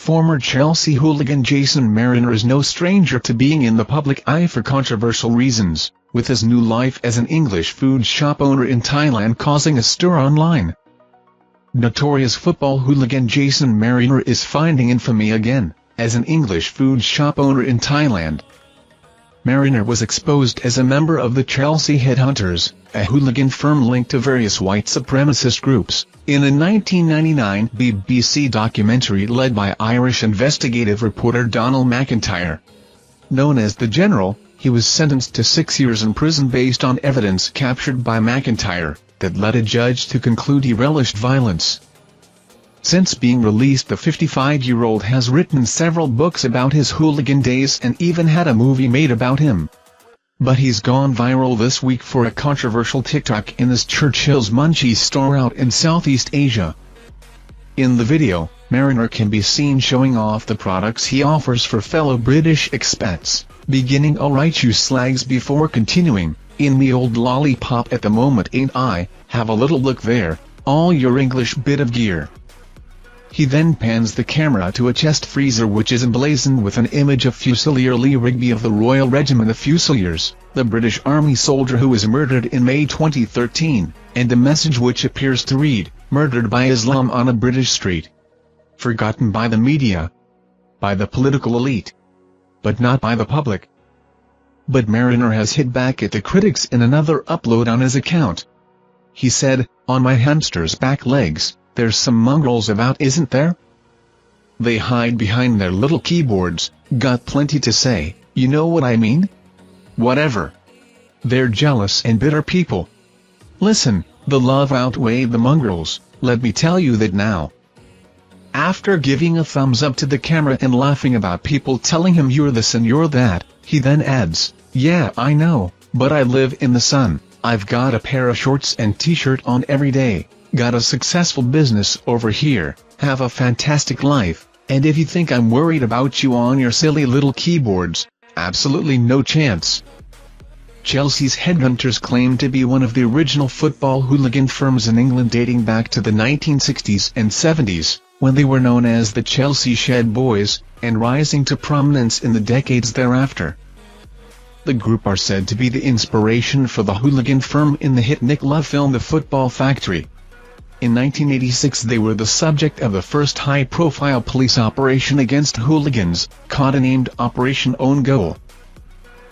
Former Chelsea hooligan Jason Marriner is no stranger to being in the public eye for controversial reasons, with his new life as an English food shop owner in Thailand causing a stir online. Notorious football hooligan Jason Marriner is finding infamy again, as an English food shop owner in Thailand. Marriner was exposed as a member of the Chelsea Headhunters, a hooligan firm linked to various white supremacist groups, in a 1999 BBC documentary led by Irish investigative reporter Donald McIntyre. Known as the General, he was sentenced to 6 years in prison based on evidence captured by McIntyre, that led a judge to conclude he relished violence. Since being released, the 55-year-old has written several books about his hooligan days and even had a movie made about him. But he's gone viral this week for a controversial TikTok in his Churchill's Munchies store out in Southeast Asia. In the video, Marriner can be seen showing off the products he offers for fellow British expats, beginning "Alright you slags" before continuing, "In me old lollipop at the moment ain't I, have a little look there, all your English bit of gear." He then pans the camera to a chest freezer which is emblazoned with an image of Fusilier Lee Rigby of the Royal Regiment of Fusiliers, the British Army soldier who was murdered in May 2013, and a message which appears to read, "Murdered by Islam on a British street." Forgotten by the media, by the political elite, but not by the public. But Marriner has hit back at the critics in another upload on his account. He said, "On my hamster's back legs, there's some mongrels about, isn't there? They hide behind their little keyboards, got plenty to say, you know what I mean? Whatever. They're jealous and bitter people. Listen, the love outweighed the mongrels, let me tell you that now." After giving a thumbs up to the camera and laughing about people telling him "you're this and you're that," he then adds, "Yeah, I know, but I live in the sun, I've got a pair of shorts and t-shirt on every day. Got a successful business over here, have a fantastic life, and if you think I'm worried about you on your silly little keyboards, absolutely no chance." Chelsea's Headhunters claim to be one of the original football hooligan firms in England dating back to the 1960s and 70s, when they were known as the Chelsea Shed Boys, and rising to prominence in the decades thereafter. The group are said to be the inspiration for the hooligan firm in the hit Nick Love film The Football Factory. In 1986 they were the subject of the first high-profile police operation against hooligans, codenamed Operation Own Goal.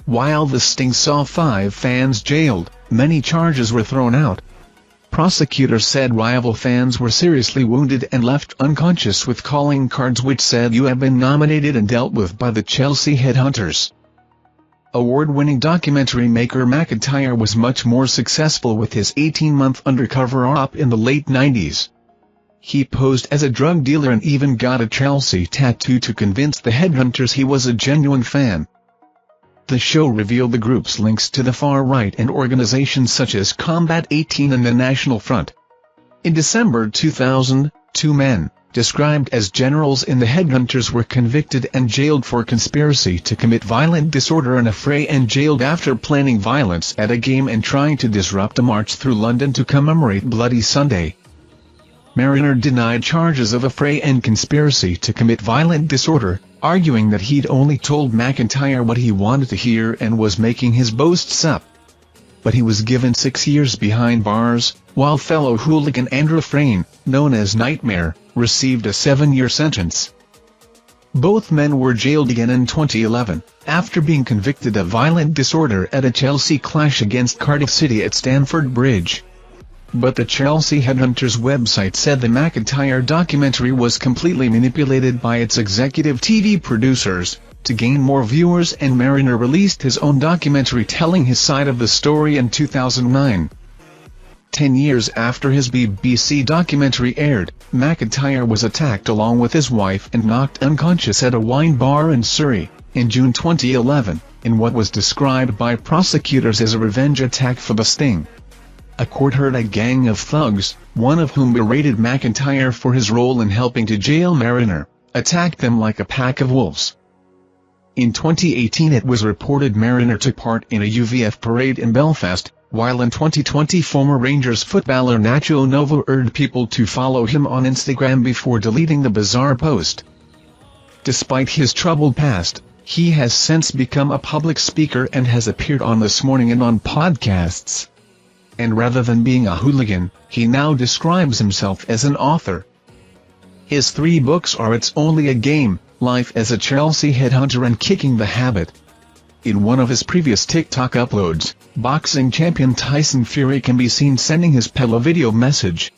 While the sting saw 5 fans jailed, many charges were thrown out. Prosecutors said rival fans were seriously wounded and left unconscious with calling cards which said "You have been nominated and dealt with by the Chelsea Headhunters." Award-winning documentary maker McIntyre was much more successful with his 18-month undercover op in the late 90s. He posed as a drug dealer and even got a Chelsea tattoo to convince the Headhunters he was a genuine fan. The show revealed the group's links to the far right and organizations such as Combat 18 and the National Front. In December 2000, 2 men, described as generals in the Headhunters, were convicted and jailed for conspiracy to commit violent disorder in a fray and jailed after planning violence at a game and trying to disrupt a march through London to commemorate Bloody Sunday. Marriner denied charges of affray and conspiracy to commit violent disorder, arguing that he'd only told McIntyre what he wanted to hear and was making his boasts up. But he was given 6 years behind bars, while fellow hooligan Andrew Frayne, known as Nightmare, received a 7-year sentence. Both men were jailed again in 2011, after being convicted of violent disorder at a Chelsea clash against Cardiff City at Stamford Bridge. But the Chelsea Headhunters website said the McIntyre documentary was completely manipulated by its executive TV producers to gain more viewers, and Marriner released his own documentary telling his side of the story in 2009. 10 years after his BBC documentary aired, McIntyre was attacked along with his wife and knocked unconscious at a wine bar in Surrey, in June 2011, in what was described by prosecutors as a revenge attack for the sting. A court heard a gang of thugs, one of whom berated McIntyre for his role in helping to jail Marriner, attacked them like a pack of wolves. In 2018 it was reported Marriner took part in a UVF parade in Belfast, while in 2020 former Rangers footballer Nacho Novo urged people to follow him on Instagram before deleting the bizarre post. Despite his troubled past, he has since become a public speaker and has appeared on This Morning and on podcasts. And rather than being a hooligan, he now describes himself as an author. His 3 books are It's Only a Game, Life as a Chelsea Headhunter and Kicking the Habit. In one of his previous TikTok uploads, boxing champion Tyson Fury can be seen sending his pal a video message.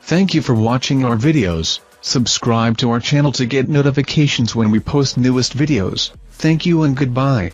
Thank you for watching our videos. Subscribe to our channel to get notifications when we post newest videos. Thank you and goodbye.